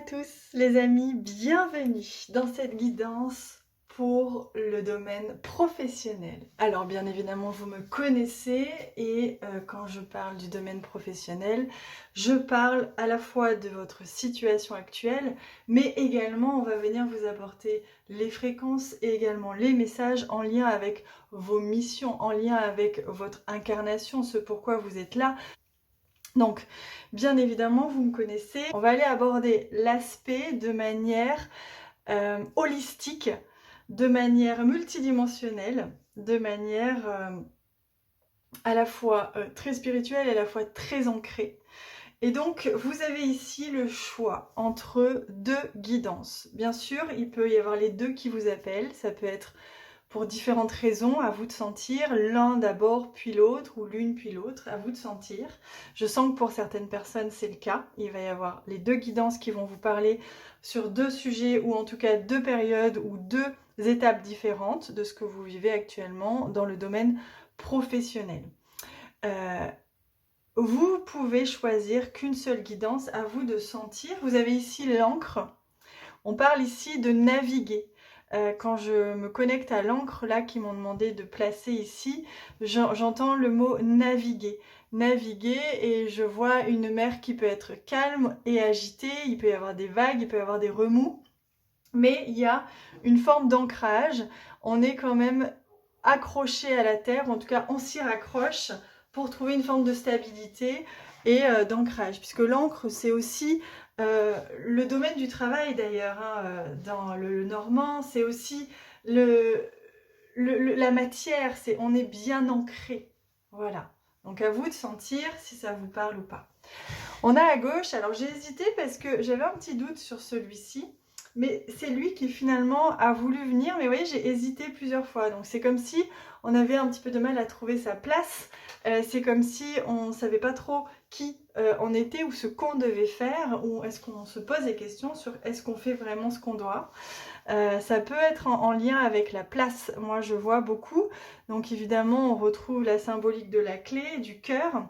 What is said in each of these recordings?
tous les amis, bienvenue dans cette guidance pour le domaine professionnel. Alors bien évidemment vous me connaissez et quand je parle du domaine professionnel, je parle à la fois de votre situation actuelle, mais également on va venir vous apporter les fréquences et également les messages en lien avec vos missions, en lien avec votre incarnation, ce pourquoi vous êtes là. Donc, bien évidemment, vous me connaissez. On va aller aborder l'aspect de manière holistique, de manière multidimensionnelle, de manière à la fois très spirituelle et à la fois très ancrée. Et donc, vous avez ici le choix entre deux guidances. Bien sûr, il peut y avoir les deux qui vous appellent. Ça peut être pour différentes raisons, à vous de sentir, l'un d'abord puis l'autre, ou l'une puis l'autre, à vous de sentir. Je sens que pour certaines personnes c'est le cas, il va y avoir les deux guidances qui vont vous parler sur deux sujets, ou en tout cas deux périodes, ou deux étapes différentes de ce que vous vivez actuellement dans le domaine professionnel. Vous pouvez choisir qu'une seule guidance, à vous de sentir. Vous avez ici l'encre, on parle ici de naviguer. Quand je me connecte à l'encre là qui m'ont demandé de placer ici, j'entends le mot naviguer. Naviguer, et je vois une mer qui peut être calme et agitée, il peut y avoir des vagues, il peut y avoir des remous, mais il y a une forme d'ancrage, on est quand même accroché à la terre, en tout cas on s'y raccroche pour trouver une forme de stabilité et d'ancrage, puisque l'encre c'est aussi le domaine du travail d'ailleurs, hein, dans le normand, c'est aussi la matière, on est bien ancré, voilà. Donc à vous de sentir si ça vous parle ou pas. On a à gauche, alors j'ai hésité parce que j'avais un petit doute sur celui-ci, mais c'est lui qui finalement a voulu venir, mais vous voyez j'ai hésité plusieurs fois, donc c'est comme si on avait un petit peu de mal à trouver sa place, c'est comme si on ne savait pas trop qui on était ou ce qu'on devait faire, ou est-ce qu'on se pose des questions sur est-ce qu'on fait vraiment ce qu'on doit. Ça peut être en lien avec la place, moi je vois beaucoup, donc évidemment on retrouve la symbolique de la clé, du cœur,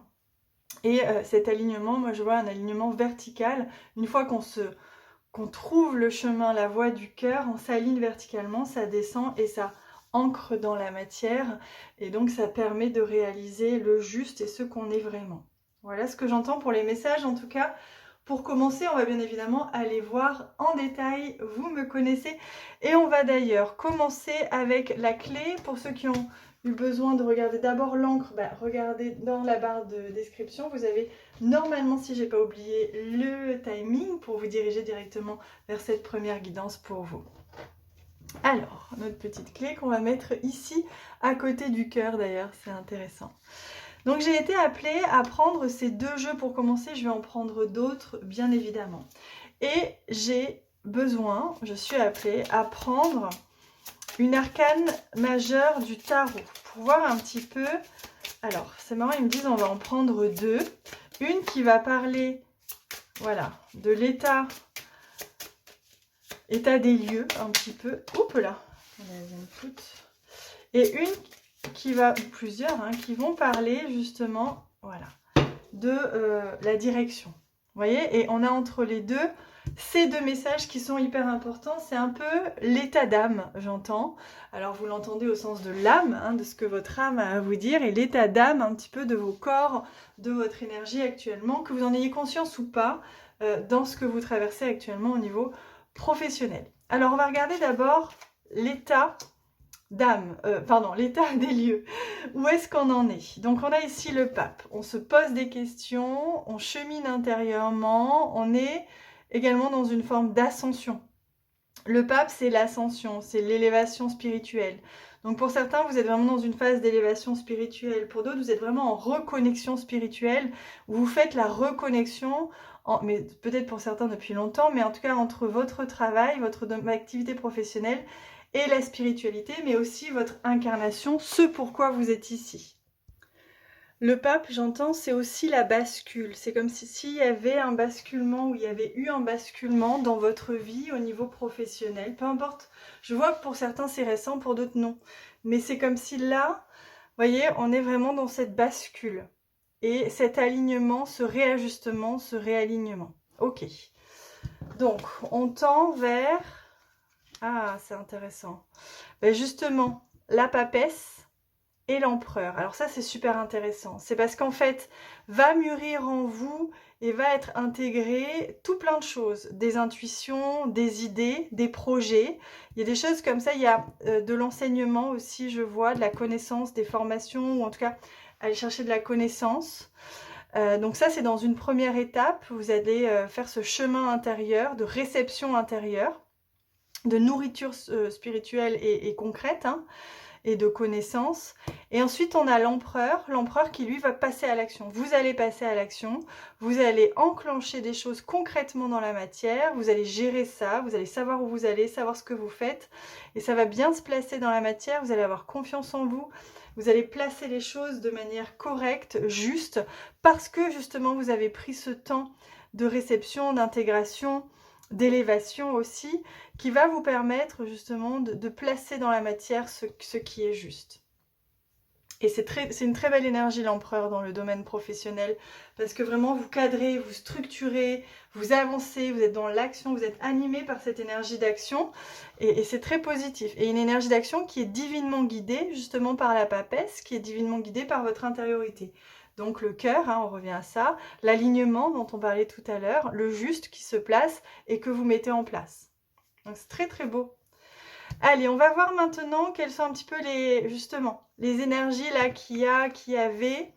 et cet alignement, moi je vois un alignement vertical, une fois qu'on trouve le chemin, la voie du cœur, on s'aligne verticalement, ça descend et ça ancre dans la matière, et donc ça permet de réaliser le juste et ce qu'on est vraiment. Voilà ce que j'entends pour les messages. En tout cas, pour commencer, on va bien évidemment aller voir en détail, vous me connaissez, et on va d'ailleurs commencer avec la clé. Pour ceux qui ont eu besoin de regarder d'abord l'encre, regardez dans la barre de description, vous avez normalement, si j'ai pas oublié, le timing pour vous diriger directement vers cette première guidance pour vous. Alors, notre petite clé qu'on va mettre ici, à côté du cœur d'ailleurs, c'est intéressant. Donc j'ai été appelée à prendre ces deux jeux pour commencer, je vais en prendre d'autres bien évidemment. Et j'ai besoin, je suis appelée à prendre une arcane majeure du tarot pour voir un petit peu. Alors c'est marrant, ils me disent on va en prendre deux. Une qui va parler, voilà, de l'état des lieux un petit peu. Oups là, et une qui va, ou plusieurs, hein, qui vont parler justement, voilà, de la direction. Vous voyez, et on a entre les deux ces deux messages qui sont hyper importants. C'est un peu l'état d'âme, j'entends. Alors vous l'entendez au sens de l'âme, hein, de ce que votre âme a à vous dire, et l'état d'âme un petit peu de vos corps, de votre énergie actuellement, que vous en ayez conscience ou pas, dans ce que vous traversez actuellement au niveau professionnel. Alors on va regarder d'abord l'état d'âme, l'état des lieux. Où est-ce qu'on en est? Donc on a ici le pape, on se pose des questions, on chemine intérieurement, on est également dans une forme d'ascension. Le pape, c'est l'ascension, c'est l'élévation spirituelle. Donc pour certains, vous êtes vraiment dans une phase d'élévation spirituelle. Pour d'autres, vous êtes vraiment en reconnexion spirituelle, où vous faites la reconnexion, mais peut-être pour certains depuis longtemps, mais en tout cas entre votre travail, votre activité professionnelle et la spiritualité, mais aussi votre incarnation, ce pourquoi vous êtes ici. Le pape, j'entends, c'est aussi la bascule. C'est comme s'il y avait un basculement, ou il y avait eu un basculement dans votre vie au niveau professionnel. Peu importe, je vois que pour certains c'est récent, pour d'autres non. Mais c'est comme si là, vous voyez, on est vraiment dans cette bascule. Et cet alignement, ce réajustement, ce réalignement. Ok. Donc, on tend vers... Ah, c'est intéressant. Ben justement, la papesse et l'empereur. Alors ça, c'est super intéressant. C'est parce qu'en fait, va mûrir en vous et va être intégré tout plein de choses. Des intuitions, des idées, des projets. Il y a des choses comme ça. Il y a de l'enseignement aussi, je vois, de la connaissance, des formations, ou en tout cas, aller chercher de la connaissance. Donc ça, c'est dans une première étape. Vous allez faire ce chemin intérieur, de réception intérieure, de nourriture spirituelle et concrète, hein, et de connaissances. Et ensuite, on a l'empereur qui, lui, va passer à l'action. Vous allez passer à l'action, vous allez enclencher des choses concrètement dans la matière, vous allez gérer ça, vous allez savoir où vous allez, savoir ce que vous faites, et ça va bien se placer dans la matière, vous allez avoir confiance en vous, vous allez placer les choses de manière correcte, juste, parce que justement, vous avez pris ce temps de réception, d'intégration, d'élévation aussi, qui va vous permettre justement de placer dans la matière ce qui est juste. Et c'est une très belle énergie, l'empereur, dans le domaine professionnel, parce que vraiment vous cadrez, vous structurez, vous avancez, vous êtes dans l'action, vous êtes animé par cette énergie d'action, et c'est très positif. Et une énergie d'action qui est divinement guidée, justement par la papesse, qui est divinement guidée par votre intériorité. Donc le cœur, hein, on revient à ça, l'alignement dont on parlait tout à l'heure, le juste qui se place et que vous mettez en place. Donc c'est très très beau. Allez, on va voir maintenant quelles sont un petit peu les énergies là qu'il y avait.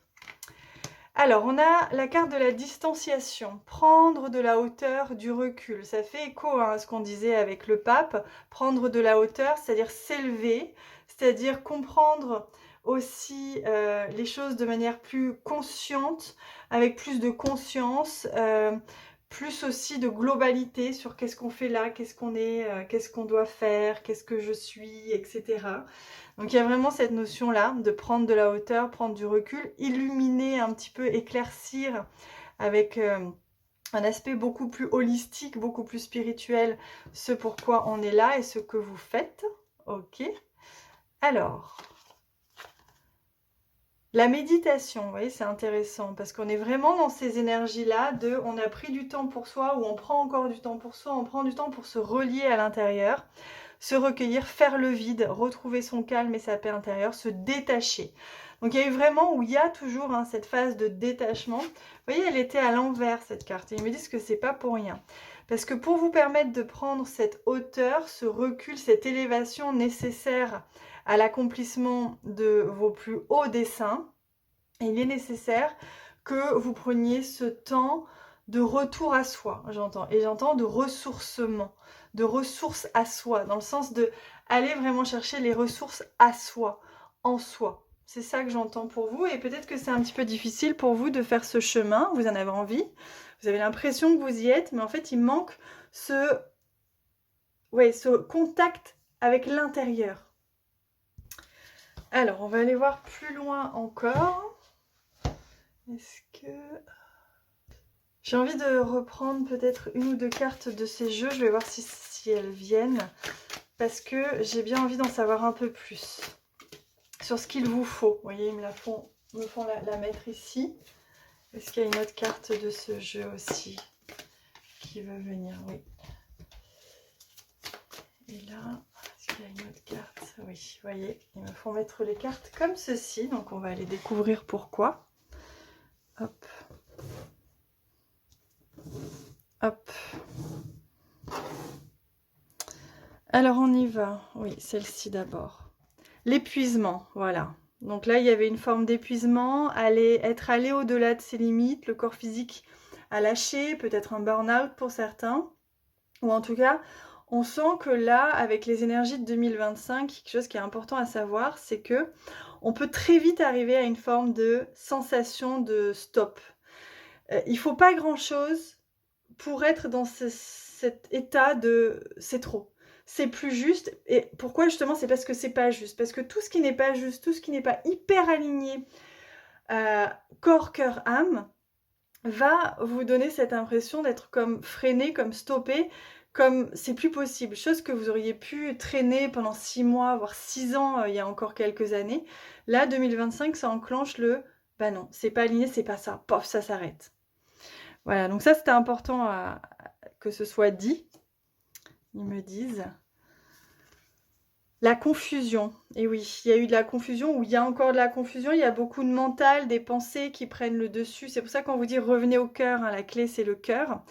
Alors, on a la carte de la distanciation, prendre de la hauteur, du recul. Ça fait écho à ce qu'on disait avec le pape, prendre de la hauteur, c'est-à-dire s'élever, c'est-à-dire comprendre aussi les choses de manière plus consciente, avec plus de conscience, plus aussi de globalité sur qu'est-ce qu'on fait là, qu'est-ce qu'on est, qu'est-ce qu'on doit faire, qu'est-ce que je suis, etc. Donc il y a vraiment cette notion-là de prendre de la hauteur, prendre du recul, illuminer un petit peu, éclaircir avec un aspect beaucoup plus holistique, beaucoup plus spirituel, ce pourquoi on est là et ce que vous faites. Ok. Alors, la méditation, vous voyez, c'est intéressant parce qu'on est vraiment dans ces énergies-là de on a pris du temps pour soi ou on prend encore du temps pour soi, on prend du temps pour se relier à l'intérieur, se recueillir, faire le vide, retrouver son calme et sa paix intérieure, se détacher. Donc il y a eu vraiment, où il y a toujours hein, cette phase de détachement. Vous voyez, elle était à l'envers cette carte et ils me disent que c'est pas pour rien. Parce que pour vous permettre de prendre cette hauteur, ce recul, cette élévation nécessaire à l'accomplissement de vos plus hauts desseins, il est nécessaire que vous preniez ce temps de retour à soi, j'entends. Et j'entends de ressourcement, de ressources à soi, dans le sens de aller vraiment chercher les ressources à soi, en soi. C'est ça que j'entends pour vous. Et peut-être que c'est un petit peu difficile pour vous de faire ce chemin. Vous en avez envie. Vous avez l'impression que vous y êtes. Mais en fait, il manque ce contact avec l'intérieur. Alors, on va aller voir plus loin encore. Est-ce que... J'ai envie de reprendre peut-être une ou deux cartes de ces jeux. Je vais voir si elles viennent. Parce que j'ai bien envie d'en savoir un peu plus. Sur ce qu'il vous faut. Vous voyez, ils me font la mettre ici. Est-ce qu'il y a une autre carte de ce jeu aussi qui veut venir? Oui. Et là... Il y a une autre carte, oui, vous voyez, ils me font mettre les cartes comme ceci, donc on va aller découvrir pourquoi. Hop. Hop. Alors on y va, oui, celle-ci d'abord. L'épuisement, voilà. Donc là, il y avait une forme d'épuisement, être allé au-delà de ses limites, le corps physique a lâché, peut-être un burn-out pour certains, ou en tout cas... On sent que là, avec les énergies de 2025, quelque chose qui est important à savoir, c'est que on peut très vite arriver à une forme de sensation de stop. Il ne faut pas grand-chose pour être dans cet état de c'est trop. C'est plus juste. Et pourquoi justement? C'est parce que c'est pas juste. Parce que tout ce qui n'est pas juste, tout ce qui n'est pas hyper aligné, corps, cœur, âme, va vous donner cette impression d'être comme freiné, comme stoppé, comme c'est plus possible, chose que vous auriez pu traîner pendant 6 mois, voire 6 ans il y a encore quelques années. Là, 2025, ça enclenche le « bah non, c'est pas aligné, c'est pas ça, pof, ça s'arrête ». Voilà, donc ça c'était important que ce soit dit. Ils me disent. La confusion. Et oui, il y a eu de la confusion, ou il y a encore de la confusion. Il y a beaucoup de mental, des pensées qui prennent le dessus. C'est pour ça qu'on vous dit revenez au cœur. Hein, la clé, c'est le cœur.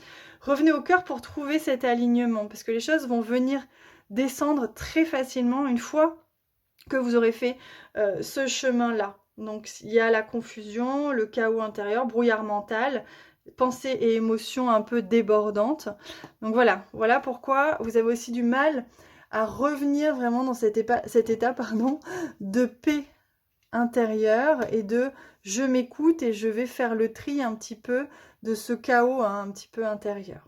Revenez au cœur pour trouver cet alignement. Parce que les choses vont venir descendre très facilement une fois que vous aurez fait ce chemin-là. Donc, il y a la confusion, le chaos intérieur, brouillard mental, pensées et émotions un peu débordantes. Donc voilà pourquoi vous avez aussi du mal à revenir vraiment dans cet état de paix intérieure et de je m'écoute et je vais faire le tri un petit peu de ce chaos un petit peu intérieur.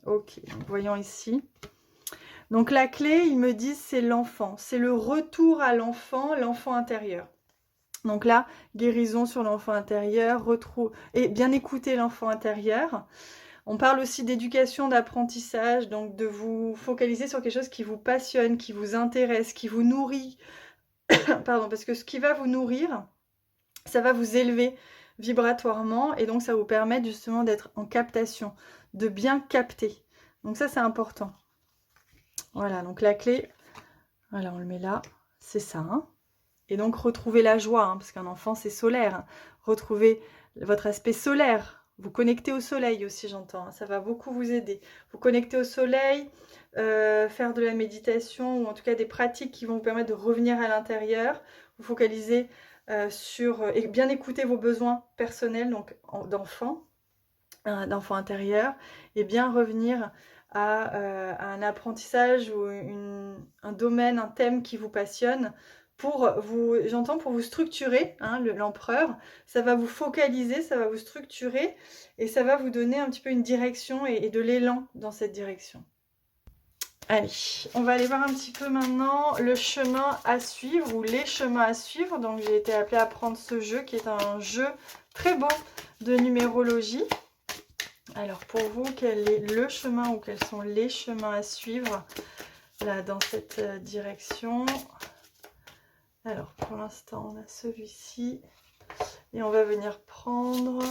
Ok, donc voyons ici. Donc la clé, ils me disent, c'est l'enfant. C'est le retour à l'enfant intérieur. Donc là, guérison sur l'enfant intérieur, et bien écouter l'enfant intérieur. On parle aussi d'éducation, d'apprentissage, donc de vous focaliser sur quelque chose qui vous passionne, qui vous intéresse, qui vous nourrit. Pardon, parce que ce qui va vous nourrir, ça va vous élever vibratoirement et donc ça vous permet justement d'être en captation, de bien capter. Donc ça, c'est important. Voilà, donc la clé, voilà, on le met là, c'est ça. Hein. Et donc retrouver la joie, hein, parce qu'un enfant, c'est solaire. Hein. Retrouver votre aspect solaire. Vous connecter au soleil aussi, j'entends. Hein, ça va beaucoup vous aider. Vous connecter au soleil, faire de la méditation, ou en tout cas des pratiques qui vont vous permettre de revenir à l'intérieur. Vous focaliser sur... et bien écouter vos besoins personnels, donc d'enfant intérieur, et bien revenir à un apprentissage ou un domaine, un thème qui vous passionne, pour vous structurer, hein, l'empereur, ça va vous focaliser, ça va vous structurer, et ça va vous donner un petit peu une direction et de l'élan dans cette direction. Allez, on va aller voir un petit peu maintenant le chemin à suivre, ou les chemins à suivre. Donc j'ai été appelée à prendre ce jeu, qui est un jeu très beau de numérologie. Alors pour vous, quel est le chemin ou quels sont les chemins à suivre là dans cette direction? Alors pour l'instant, on a celui-ci et on va venir prendre...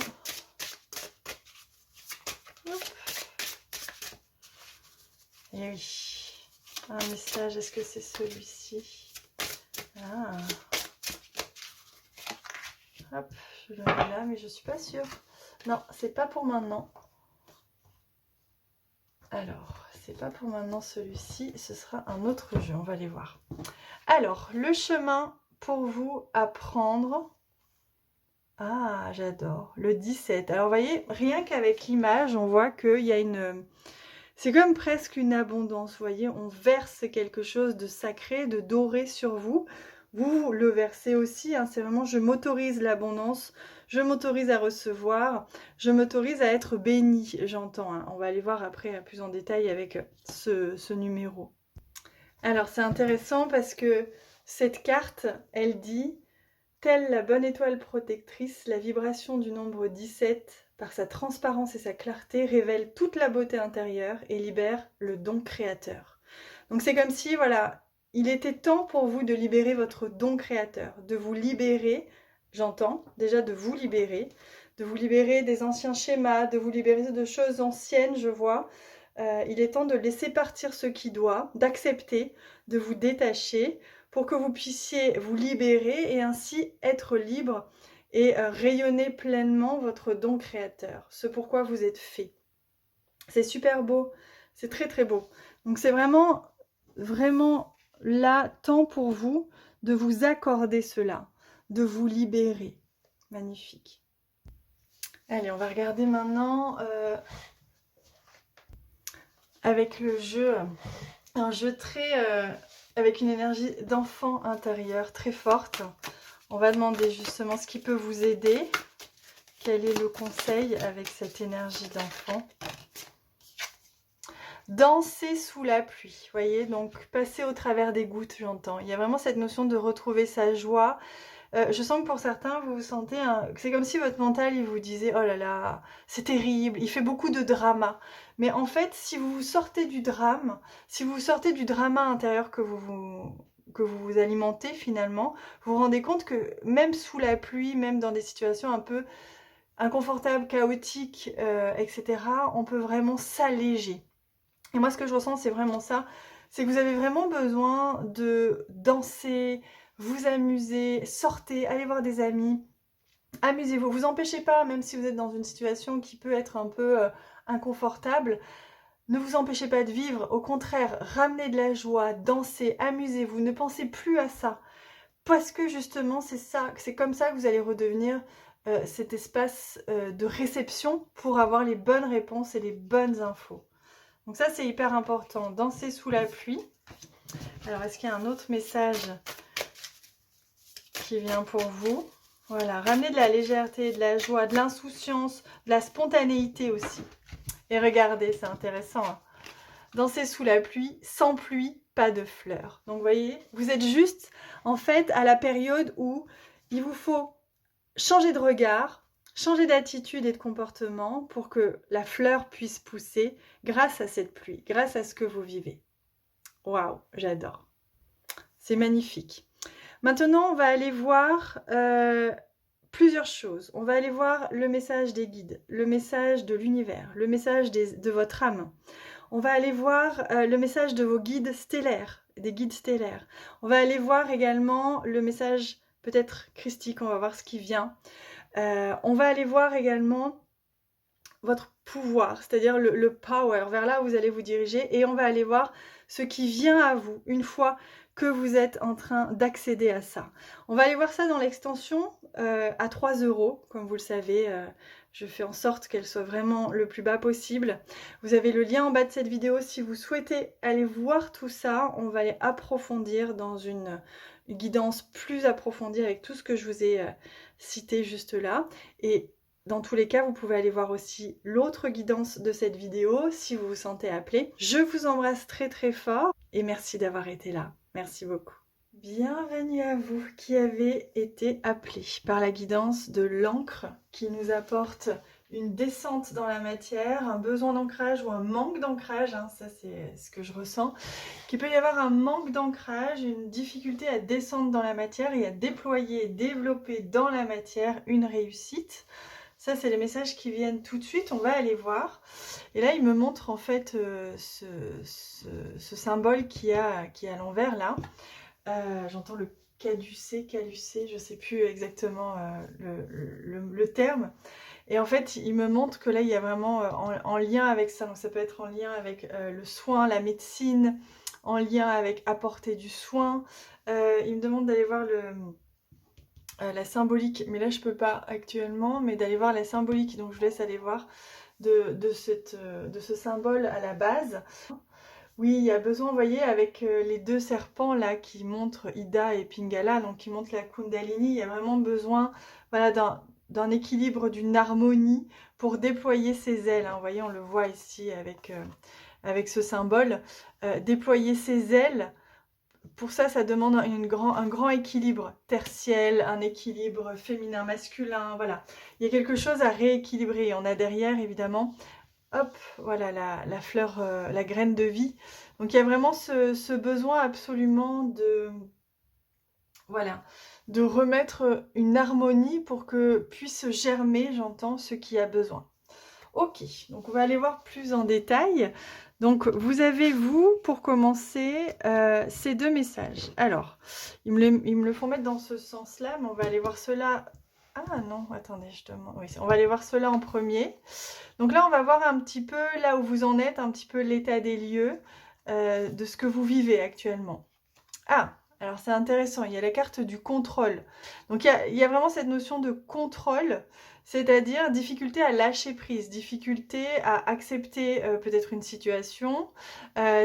Hop. Et oui, un message, est-ce que c'est celui-ci? Ah. Hop, je le mets là, mais je suis pas sûre. Non, c'est pas pour maintenant. Alors, c'est pas pour maintenant celui-ci, ce sera un autre jeu, on va aller voir. Alors, le chemin pour vous à prendre... Ah, j'adore, le 17. Alors, vous voyez, rien qu'avec l'image, on voit qu'il y a une... C'est comme presque une abondance, vous voyez, on verse quelque chose de sacré, de doré sur vous. Vous le versez aussi, hein, c'est vraiment je m'autorise l'abondance, je m'autorise à recevoir, je m'autorise à être béni, j'entends. Hein. On va aller voir après plus en détail avec ce numéro. Alors c'est intéressant parce que cette carte, elle dit, telle la bonne étoile protectrice, la vibration du nombre 17, par sa transparence et sa clarté, révèle toute la beauté intérieure et libère le don créateur. Donc c'est comme si, voilà, il était temps pour vous de libérer votre don créateur, de vous libérer, j'entends, déjà de vous libérer des anciens schémas, de vous libérer de choses anciennes, je vois. Il est temps de laisser partir ce qui doit, d'accepter, de vous détacher, pour que vous puissiez vous libérer et ainsi être libre et rayonner pleinement votre don créateur, ce pourquoi vous êtes fait. C'est super beau, c'est très très beau. Donc c'est vraiment, vraiment là, temps pour vous de vous accorder cela, de vous libérer. Magnifique. Allez, on va regarder maintenant avec le jeu, un jeu très... avec une énergie d'enfant intérieur très forte. On va demander justement ce qui peut vous aider. Quel est le conseil avec cette énergie d'enfant? Danser sous la pluie, vous voyez, donc passer au travers des gouttes, j'entends. Il y a vraiment cette notion de retrouver sa joie. Je sens que pour certains, vous vous sentez... C'est comme si votre mental, il vous disait « Oh là là, c'est terrible, il fait beaucoup de drama. » Mais en fait, si vous sortez du drame, si vous sortez du drama intérieur que vous alimentez finalement, vous vous rendez compte que même sous la pluie, même dans des situations un peu inconfortables, chaotiques, etc., on peut vraiment s'alléger. Et moi, ce que je ressens, c'est vraiment ça. C'est que vous avez vraiment besoin de danser, vous amuser, sortez, allez voir des amis, amusez-vous. Vous empêchez pas, même si vous êtes dans une situation qui peut être un peu inconfortable, ne vous empêchez pas de vivre. Au contraire, ramenez de la joie, dansez, amusez-vous. Ne pensez plus à ça. Parce que justement, c'est ça, c'est comme ça que vous allez redevenir cet espace de réception pour avoir les bonnes réponses et les bonnes infos. Donc ça, c'est hyper important. Danser sous la pluie. Alors, est-ce qu'il y a un autre message qui vient pour vous? Voilà, ramenez de la légèreté, de la joie, de l'insouciance, de la spontanéité aussi. Et regardez, c'est intéressant. Hein. Danser sous la pluie, sans pluie, pas de fleurs. Donc, vous voyez, vous êtes juste, en fait, à la période où il vous faut changer de regard, changer d'attitude et de comportement pour que la fleur puisse pousser grâce à cette pluie, grâce à ce que vous vivez. Waouh, j'adore. C'est magnifique. Maintenant, on va aller voir plusieurs choses. On va aller voir le message des guides, le message de l'univers, le message de votre âme. On va aller voir le message de vos guides stellaires, des guides stellaires. On va aller voir également le message peut-être christique, on va voir ce qui vient. On va aller voir également votre pouvoir, c'est-à-dire le power, vers là où vous allez vous diriger, et on va aller voir ce qui vient à vous une fois que vous êtes en train d'accéder à ça. On va aller voir ça dans l'extension à 3 €, comme vous le savez, je fais en sorte qu'elle soit vraiment le plus bas possible. Vous avez le lien en bas de cette vidéo si vous souhaitez aller voir tout ça. On va aller approfondir dans une guidance plus approfondie avec tout ce que je vous ai cité juste là. Et dans tous les cas, vous pouvez aller voir aussi l'autre guidance de cette vidéo si vous vous sentez appelé. Je vous embrasse très très fort et merci d'avoir été là. Merci beaucoup. Bienvenue à vous qui avez été appelés par la guidance de l'encre qui nous apporte une descente dans la matière, un besoin d'ancrage ou un manque d'ancrage, hein, ça c'est ce que je ressens, qu'il peut y avoir un manque d'ancrage, une difficulté à descendre dans la matière et à déployer, développer dans la matière une réussite. Ça, c'est les messages qui viennent tout de suite, on va aller voir. Et là, il me montre en fait ce symbole qui a à l'envers là. J'entends le calucé, je ne sais plus exactement le terme. Et en fait, il me montre que là, il y a vraiment en lien avec ça. Donc ça peut être en lien avec le soin, la médecine, en lien avec apporter du soin. Il me demande d'aller voir la symbolique, mais là je peux pas actuellement, mais d'aller voir la symbolique, donc je vous laisse aller voir de ce symbole à la base. Oui, il y a besoin, vous voyez, avec les deux serpents là qui montrent Ida et Pingala, donc qui montrent la Kundalini, il y a vraiment besoin voilà, d'un équilibre, d'une harmonie pour déployer ses ailes. Hein. Vous voyez, on le voit ici avec ce symbole. Déployer ses ailes. Pour ça, ça demande un grand équilibre tertiel, un équilibre féminin-masculin, voilà. Il y a quelque chose à rééquilibrer. On a derrière, évidemment, hop, voilà, la fleur, la graine de vie. Donc, il y a vraiment ce besoin absolument voilà, de remettre une harmonie pour que puisse germer, j'entends, ce qui a besoin. Ok, donc on va aller voir plus en détail. Donc vous avez, vous, pour commencer, ces deux messages. Alors, ils me le font mettre dans ce sens-là, mais on va aller voir cela. Ah non, attendez, je demande. Oui, on va aller voir cela en premier. Donc là, on va voir un petit peu là où vous en êtes, un petit peu l'état des lieux de ce que vous vivez actuellement. Ah, alors c'est intéressant, il y a la carte du contrôle. Donc il y a vraiment cette notion de contrôle, c'est-à-dire difficulté à lâcher prise, difficulté à accepter peut-être une situation,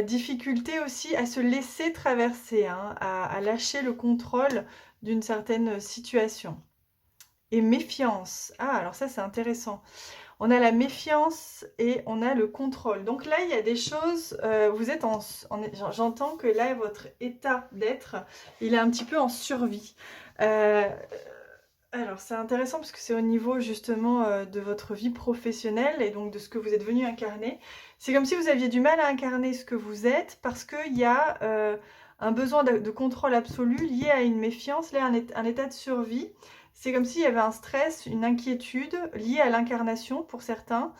difficulté aussi à se laisser traverser, hein, à lâcher le contrôle d'une certaine situation. Et méfiance. Ah, alors ça c'est intéressant. On a la méfiance et on a le contrôle. Donc là, il y a des choses, vous êtes j'entends que là, votre état d'être, il est un petit peu en survie. Alors, c'est intéressant parce que c'est au niveau justement de votre vie professionnelle et donc de ce que vous êtes venu incarner. C'est comme si vous aviez du mal à incarner ce que vous êtes parce qu'il y a un besoin de contrôle absolu lié à une méfiance, lié à un état de survie. C'est comme s'il y avait un stress, une inquiétude liée à l'incarnation pour certains.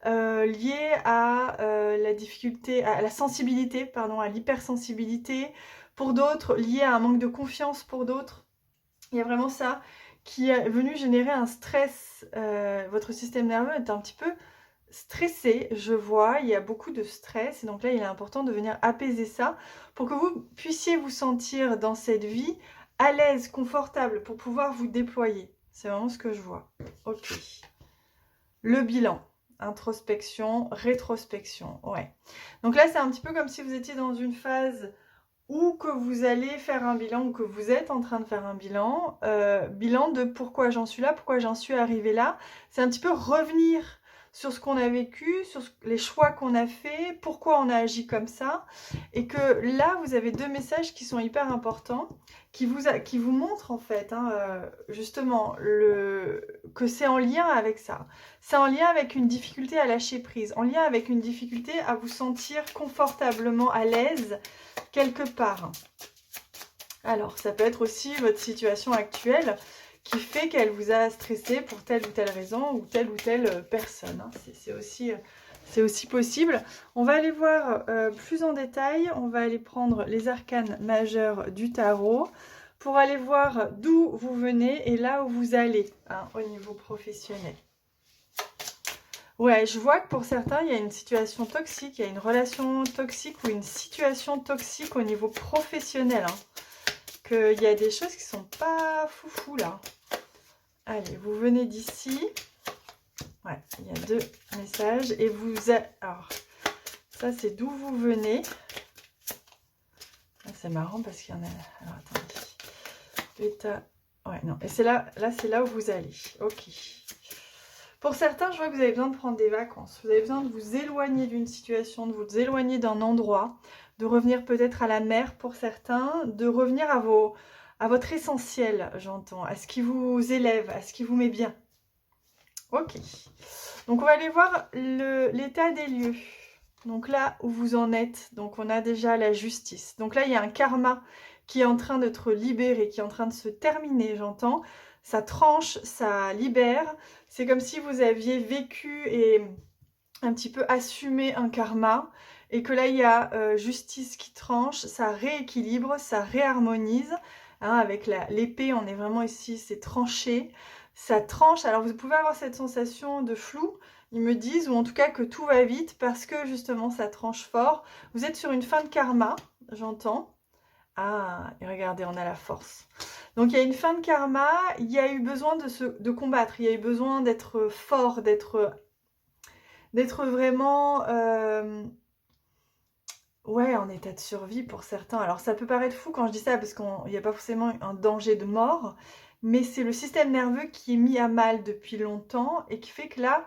lié à la difficulté, à la sensibilité, pardon, à l'hypersensibilité. Pour d'autres, lié à un manque de confiance pour d'autres. Il y a vraiment ça qui est venu générer un stress. Votre système nerveux est un petit peu stressé, je vois, il y a beaucoup de stress. Et donc là, il est important de venir apaiser ça pour que vous puissiez vous sentir dans cette vie à l'aise, confortable, pour pouvoir vous déployer. C'est vraiment ce que je vois. Ok. Le bilan. Introspection, rétrospection. Ouais. Donc là, c'est un petit peu comme si vous étiez dans une phase ou que vous allez faire un bilan, ou que vous êtes en train de faire un bilan, bilan de pourquoi j'en suis là, pourquoi j'en suis arrivée là. C'est un petit peu revenir sur ce qu'on a vécu, sur les choix qu'on a fait, pourquoi on a agi comme ça, et que là, vous avez deux messages qui sont hyper importants, qui vous montrent en fait, justement, que c'est en lien avec ça. C'est en lien avec une difficulté à lâcher prise, en lien avec une difficulté à vous sentir confortablement à l'aise, quelque part. Alors, ça peut être aussi votre situation actuelle qui fait qu'elle vous a stressé pour telle ou telle raison ou telle personne. C'est aussi possible. On va aller voir plus en détail. On va aller prendre les arcanes majeurs du tarot pour aller voir d'où vous venez et là où vous allez au niveau professionnel. Ouais, je vois que pour certains, il y a une situation toxique, il y a une relation toxique ou une situation toxique au niveau professionnel. Qu'il y a des choses qui sont pas foufou là. Allez, vous venez d'ici. Ouais, il y a deux messages. Et vous... Alors, ça c'est d'où vous venez. Ah, c'est marrant parce qu'il y en a... Alors, attendez. État... Ouais, non. Et c'est là c'est là où vous allez. Ok. Pour certains, je vois que vous avez besoin de prendre des vacances. Vous avez besoin de vous éloigner d'une situation, de vous éloigner d'un endroit, de revenir peut-être à la mer pour certains, de revenir à votre essentiel, j'entends, à ce qui vous élève, à ce qui vous met bien. Ok. Donc, on va aller voir l'état des lieux. Donc là où vous en êtes, donc on a déjà la justice. Donc là, il y a un karma qui est en train d'être libéré, qui est en train de se terminer, j'entends. Ça tranche, ça libère. C'est comme si vous aviez vécu et un petit peu assumé un karma. Et que là, il y a justice qui tranche, ça rééquilibre, ça réharmonise. Avec l'épée, on est vraiment ici, c'est tranché. Ça tranche. Alors, vous pouvez avoir cette sensation de flou, ils me disent, ou en tout cas que tout va vite parce que justement, ça tranche fort. Vous êtes sur une fin de karma, j'entends. Ah, et regardez, on a la force. Donc, il y a une fin de karma, il y a eu besoin de combattre, il y a eu besoin d'être fort, d'être vraiment... ouais, en état de survie pour certains. Alors, ça peut paraître fou quand je dis ça, parce qu'il n'y a pas forcément un danger de mort, mais c'est le système nerveux qui est mis à mal depuis longtemps et qui fait que là,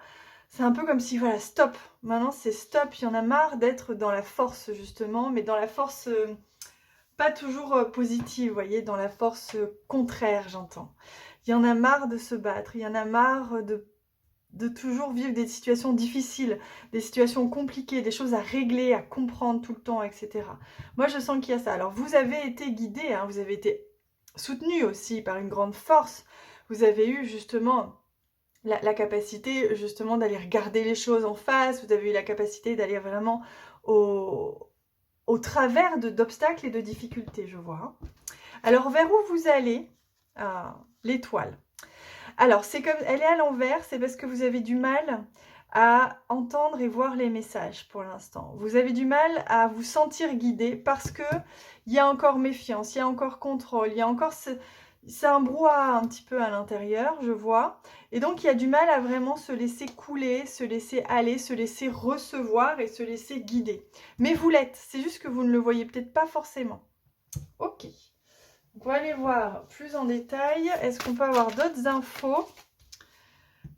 c'est un peu comme si, voilà, stop. Maintenant, c'est stop. Il y en a marre d'être dans la force, justement, mais dans la force... pas toujours positive, vous voyez, dans la force contraire, j'entends. Il y en a marre de se battre, il y en a marre de toujours vivre des situations difficiles, des situations compliquées, des choses à régler, à comprendre tout le temps, etc. Moi, je sens qu'il y a ça. Alors, vous avez été guidé, vous avez été soutenu aussi par une grande force. Vous avez eu justement la capacité justement d'aller regarder les choses en face, vous avez eu la capacité d'aller vraiment au travers d'obstacles et de difficultés, je vois. Alors, vers où vous allez? L'étoile. Alors, c'est comme elle est à l'envers, c'est parce que vous avez du mal à entendre et voir les messages pour l'instant. Vous avez du mal à vous sentir guidé parce que il y a encore méfiance, il y a encore contrôle, il y a encore c'est un brouhaha un petit peu à l'intérieur, je vois. Et donc, il y a du mal à vraiment se laisser couler, se laisser aller, se laisser recevoir et se laisser guider. Mais vous l'êtes, c'est juste que vous ne le voyez peut-être pas forcément. Ok. Donc, on va aller voir plus en détail. Est-ce qu'on peut avoir d'autres infos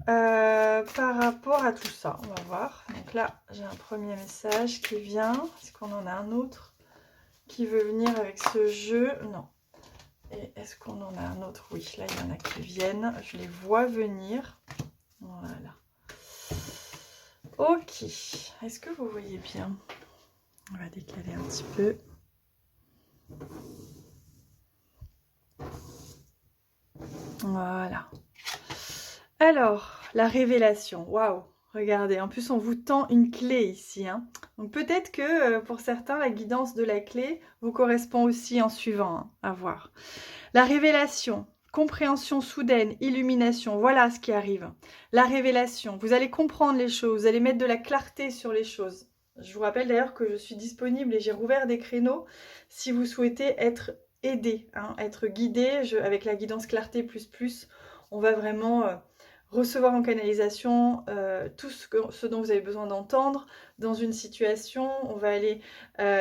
par rapport à tout ça? On va voir. Donc là, j'ai un premier message qui vient. Est-ce qu'on en a un autre qui veut venir avec ce jeu? Non. Et est-ce qu'on en a un autre? Oui, là, il y en a qui viennent. Je les vois venir. Voilà. Ok. Est-ce que vous voyez bien? On va décaler un petit peu. Voilà. Alors, la révélation. Waouh. Regardez, en plus on vous tend une clé ici. Hein. Donc peut-être que pour certains, la guidance de la clé vous correspond aussi en suivant, hein, à voir. La révélation, compréhension soudaine, illumination, voilà ce qui arrive. La révélation, vous allez comprendre les choses, vous allez mettre de la clarté sur les choses. Je vous rappelle d'ailleurs que je suis disponible et j'ai rouvert des créneaux si vous souhaitez être aidé, hein, être guidé avec la guidance clarté plus. On va vraiment recevoir en canalisation tout ce dont vous avez besoin d'entendre dans une situation. On va aller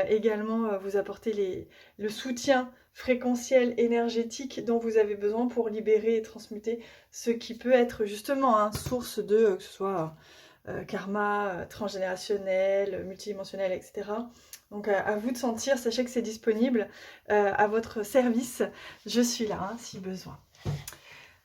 également vous apporter le soutien fréquentiel énergétique dont vous avez besoin pour libérer et transmuter ce qui peut être justement source de, que ce soit karma, transgénérationnel, multidimensionnel, etc. Donc à vous de sentir, sachez que c'est disponible à votre service. Je suis là si besoin.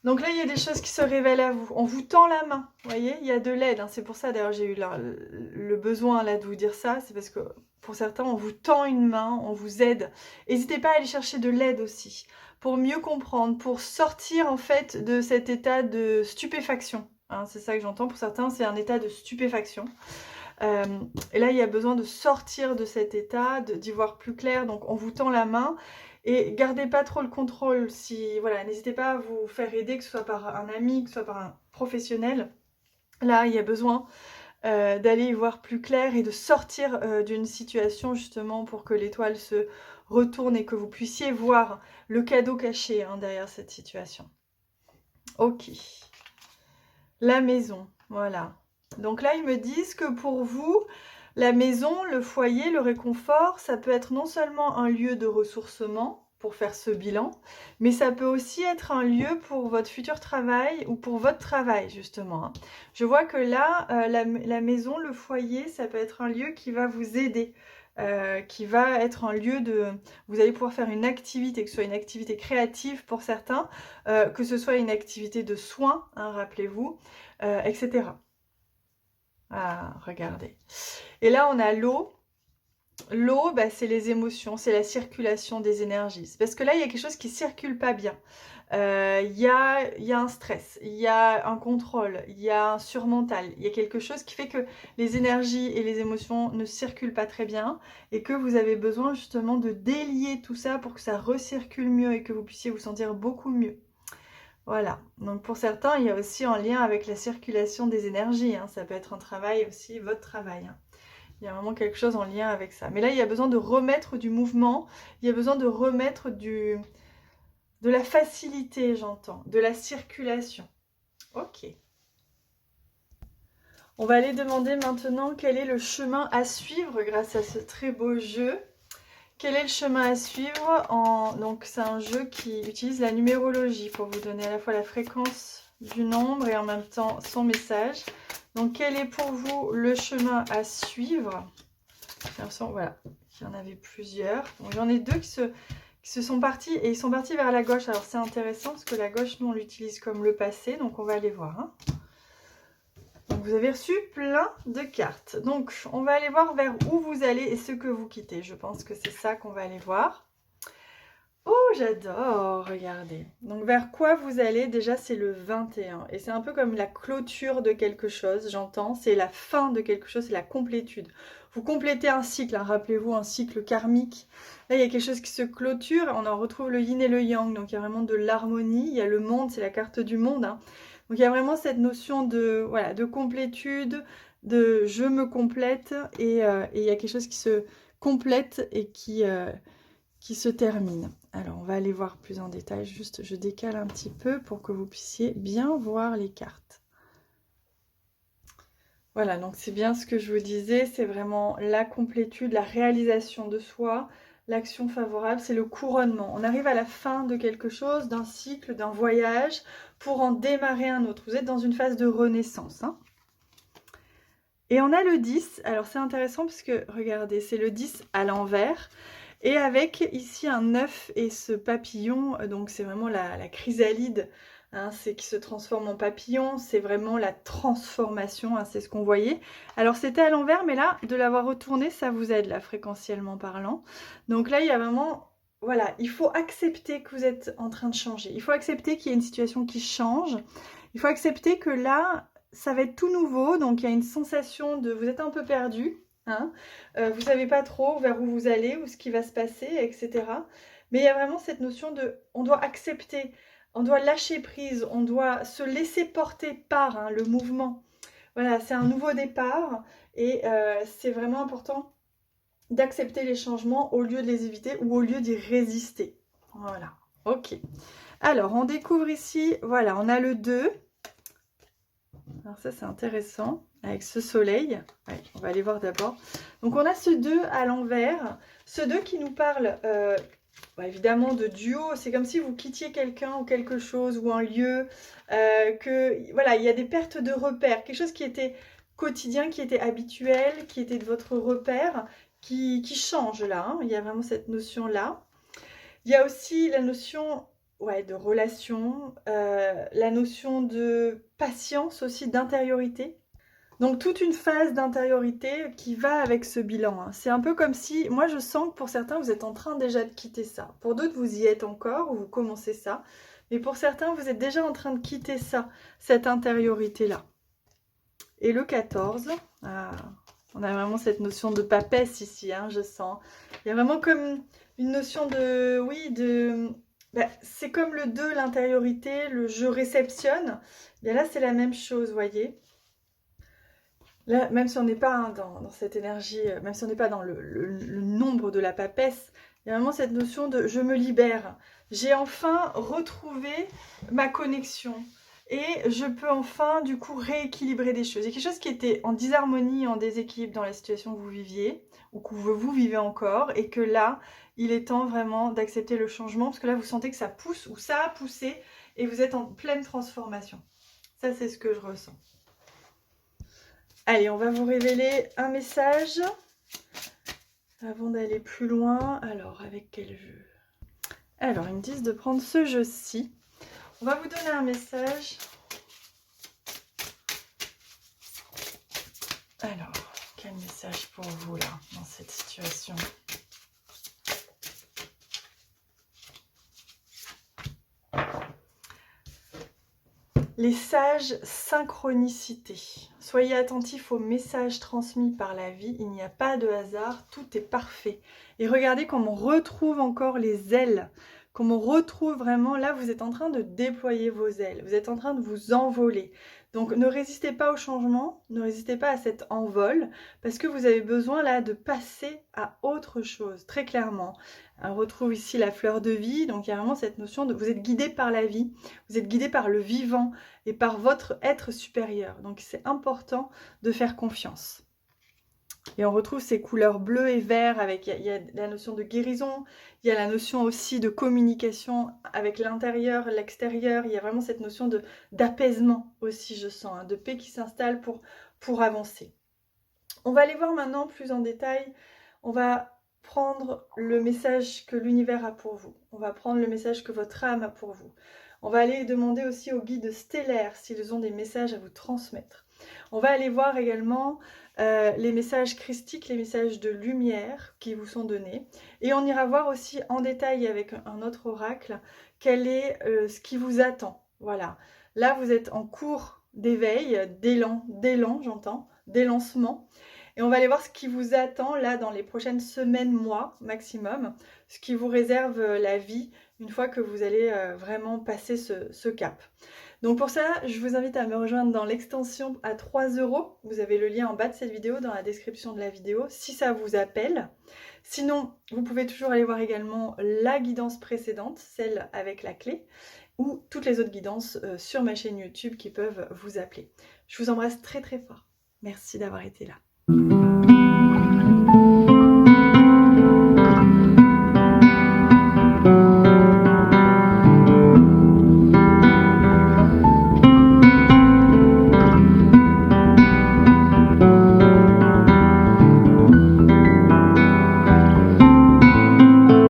Donc là, il y a des choses qui se révèlent à vous. On vous tend la main, vous voyez, il y a de l'aide. Hein. C'est pour ça, d'ailleurs, j'ai eu le besoin là de vous dire ça. C'est parce que pour certains, on vous tend une main, on vous aide. N'hésitez pas à aller chercher de l'aide aussi, pour mieux comprendre, pour sortir en fait de cet état de stupéfaction. Hein, c'est ça que j'entends. Pour certains, c'est un état de stupéfaction. Et là, il y a besoin de sortir de cet état, d'y voir plus clair. Donc, on vous tend la main. Et gardez pas trop le contrôle, voilà, n'hésitez pas à vous faire aider, que ce soit par un ami, que ce soit par un professionnel. Là, il y a besoin d'aller y voir plus clair et de sortir d'une situation justement pour que l'étoile se retourne et que vous puissiez voir le cadeau caché derrière cette situation. Ok. La maison, voilà. Donc là, ils me disent que pour vous, la maison, le foyer, le réconfort, ça peut être non seulement un lieu de ressourcement pour faire ce bilan, mais ça peut aussi être un lieu pour votre futur travail ou pour votre travail, justement. Je vois que là, la maison, le foyer, ça peut être un lieu qui va vous aider, qui va être un lieu de... Vous allez pouvoir faire une activité, que ce soit une activité créative pour certains, que ce soit une activité de soins, rappelez-vous, etc. Ah, regardez. Et là, on a l'eau. L'eau, c'est les émotions, c'est la circulation des énergies. C'est parce que là, il y a quelque chose qui ne circule pas bien. Il y a un stress, il y a un contrôle, il y a un surmental. Il y a quelque chose qui fait que les énergies et les émotions ne circulent pas très bien et que vous avez besoin justement de délier tout ça pour que ça recircule mieux et que vous puissiez vous sentir beaucoup mieux. Voilà, donc pour certains, il y a aussi un lien avec la circulation des énergies. Ça peut être un travail aussi, votre travail. Il y a vraiment quelque chose en lien avec ça. Mais là, il y a besoin de remettre du mouvement, il y a besoin de remettre de la facilité, j'entends, de la circulation. Ok. On va aller demander maintenant quel est le chemin à suivre grâce à ce très beau jeu. Quel est le chemin à suivre Donc c'est un jeu qui utilise la numérologie pour vous donner à la fois la fréquence du nombre et en même temps son message. Donc quel est pour vous le chemin à suivre? J'ai l'impression, voilà, qu'il y en avait plusieurs. Bon, j'en ai deux qui se sont partis et ils sont partis vers la gauche. Alors c'est intéressant parce que la gauche, nous on l'utilise comme le passé, donc on va aller voir. Donc vous avez reçu plein de cartes. Donc on va aller voir vers où vous allez et ce que vous quittez. Je pense que c'est ça qu'on va aller voir. Oh, j'adore, regardez. Donc vers quoi vous allez, déjà c'est le 21. Et c'est un peu comme la clôture de quelque chose, j'entends. C'est la fin de quelque chose, c'est la complétude. Vous complétez un cycle, rappelez-vous, un cycle karmique. Là, il y a quelque chose qui se clôture. On en retrouve le yin et le yang. Donc il y a vraiment de l'harmonie. Il y a le monde, c'est la carte du monde. Donc il y a vraiment cette notion de, voilà, de complétude, de je me complète. Et il y a quelque chose qui se complète et qui se termine. Alors, on va aller voir plus en détail. Juste, je décale un petit peu pour que vous puissiez bien voir les cartes. Voilà, donc c'est bien ce que je vous disais. C'est vraiment la complétude, la réalisation de soi, l'action favorable, c'est le couronnement. On arrive à la fin de quelque chose, d'un cycle, d'un voyage, pour en démarrer un autre. Vous êtes dans une phase de renaissance. Et on a le 10. Alors, c'est intéressant parce que, regardez, c'est le 10 à l'envers. Et avec ici un 9 et ce papillon, donc c'est vraiment la chrysalide, c'est qui se transforme en papillon, c'est vraiment la transformation, c'est ce qu'on voyait. Alors c'était à l'envers, mais là, de l'avoir retourné, ça vous aide là, fréquentiellement parlant. Donc là, il y a vraiment, voilà, il faut accepter que vous êtes en train de changer. Il faut accepter qu'il y a une situation qui change. Il faut accepter que là, ça va être tout nouveau, donc il y a une sensation de vous êtes un peu perdu, hein, vous savez pas trop vers où vous allez ou ce qui va se passer, etc. Mais il y a vraiment cette notion de on doit accepter, on doit lâcher prise, on doit se laisser porter par hein, le mouvement. Voilà, c'est un nouveau départ et c'est vraiment important d'accepter les changements au lieu de les éviter ou au lieu d'y résister. Voilà, ok. Alors, on découvre ici, voilà, on a le 2. Alors ça, c'est intéressant, avec ce soleil. Ouais, on va aller voir d'abord. Donc, on a ce 2 à l'envers. Ce 2 qui nous parle, évidemment, de duo. C'est comme si vous quittiez quelqu'un ou quelque chose ou un lieu. Voilà, il y a des pertes de repères. Quelque chose qui était quotidien, qui était habituel, qui était de votre repère, qui change là. Hein. Il y a vraiment cette notion-là. Il y a aussi la notion de relation, la notion de patience aussi, d'intériorité. Donc toute une phase d'intériorité qui va avec ce bilan. Hein. C'est un peu comme si, moi je sens que pour certains vous êtes en train déjà de quitter ça. Pour d'autres vous y êtes encore ou vous commencez ça. Mais pour certains vous êtes déjà en train de quitter ça, cette intériorité-là. Et le 14, on a vraiment cette notion de papesse ici, hein, je sens. Il y a vraiment comme une notion de, c'est comme le 2, l'intériorité, le je réceptionne. Bien là, c'est la même chose, vous voyez. Là, même si on n'est pas hein, dans cette énergie, même si on n'est pas dans le nombre de la papesse, il y a vraiment cette notion de je me libère. J'ai enfin retrouvé ma connexion. Et je peux enfin, du coup, rééquilibrer des choses. Il y a quelque chose qui était en disharmonie, en déséquilibre dans la situation que vous viviez, ou que vous vivez encore, et que là, il est temps vraiment d'accepter le changement, parce que là, vous sentez que ça pousse, ou ça a poussé, et vous êtes en pleine transformation. Ça, c'est ce que je ressens. Allez, on va vous révéler un message, avant d'aller plus loin. Alors, avec quel jeu? Alors, ils me disent de prendre ce jeu-ci. On va vous donner un message. Alors, quel message pour vous là, dans cette situation? Les sages synchronicités. Soyez attentifs aux messages transmis par la vie. Il n'y a pas de hasard, tout est parfait. Et regardez comme on retrouve encore les ailes. Comme on retrouve vraiment, là vous êtes en train de déployer vos ailes. Vous êtes en train de vous envoler. Donc ne résistez pas au changement, ne résistez pas à cet envol. Parce que vous avez besoin là de passer à autre chose, très clairement. On retrouve ici la fleur de vie. Donc il y a vraiment cette notion de vous êtes guidé par la vie. Vous êtes guidé par le vivant et par votre être supérieur. Donc c'est important de faire confiance. Et on retrouve ces couleurs bleues et vert avec, il y a la notion de guérison, il y a la notion aussi de communication avec l'intérieur, l'extérieur, il y a vraiment cette notion d'apaisement aussi, je sens, hein, de paix qui s'installe pour avancer. On va aller voir maintenant plus en détail, on va prendre le message que l'univers a pour vous, on va prendre le message que votre âme a pour vous. On va aller demander aussi aux guides stellaires s'ils ont des messages à vous transmettre. On va aller voir également les messages christiques, les messages de lumière qui vous sont donnés. Et on ira voir aussi en détail avec un autre oracle quel est ce qui vous attend. Voilà. Là, vous êtes en cours d'éveil, d'élan, j'entends, d'élancement. Et on va aller voir ce qui vous attend là dans les prochaines semaines, mois maximum, ce qui vous réserve la vie une fois que vous allez vraiment passer ce cap. Donc pour ça, je vous invite à me rejoindre dans l'extension à 3 €. Vous avez le lien en bas de cette vidéo, dans la description de la vidéo, si ça vous appelle. Sinon, vous pouvez toujours aller voir également la guidance précédente, celle avec la clé, ou toutes les autres guidances sur ma chaîne YouTube qui peuvent vous appeler. Je vous embrasse très très fort. Merci d'avoir été là.